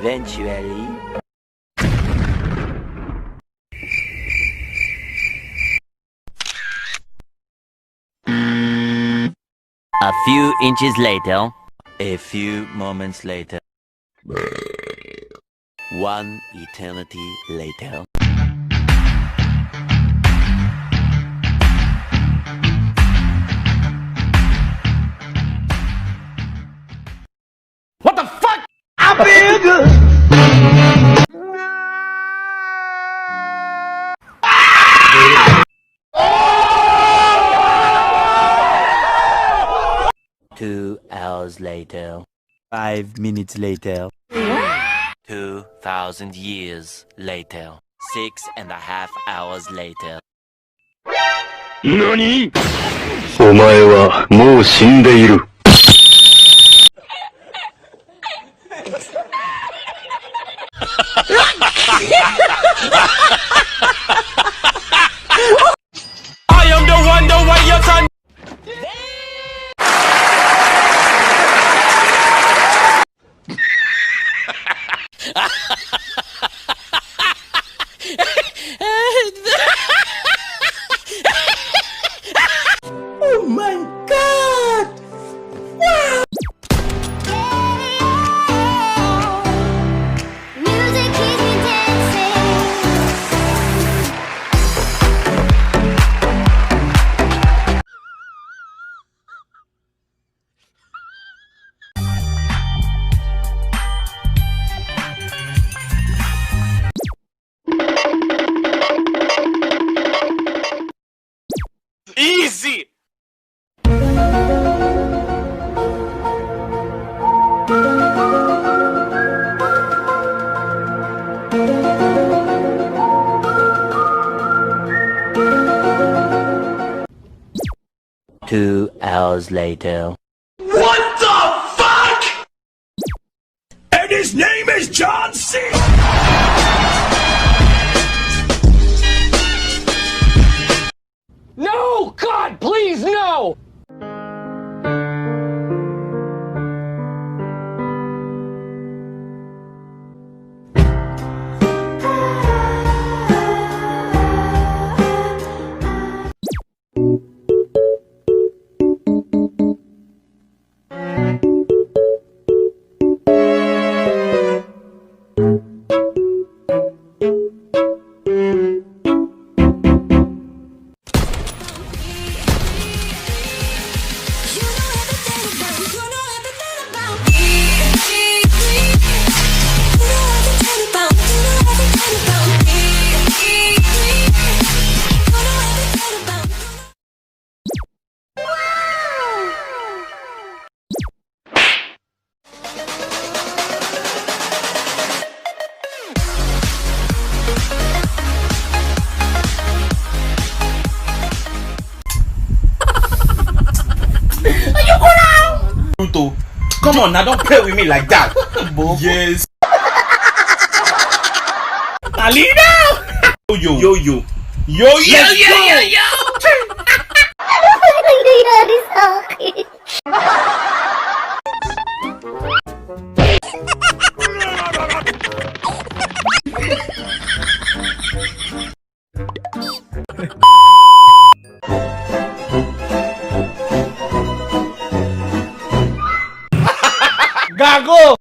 Eventually, a few inches later, a few moments later, one eternity later. What the fuck? I feel good. Two hours later. 5 minutes later. 2,000 years later. 6.5 hours later. 何？お前はもう死んでいる。I am the one, the way your son. Oh my God! Wow! Music keeps me dancing. 'Easy. Two hours later. What the fuck? And his name is John C. No! God, please, no! Come on now, don't play with me like that. Yes. Alina! Yo yo. Yo yo yo yo yo. Ano nangyayari sa akin? Gago!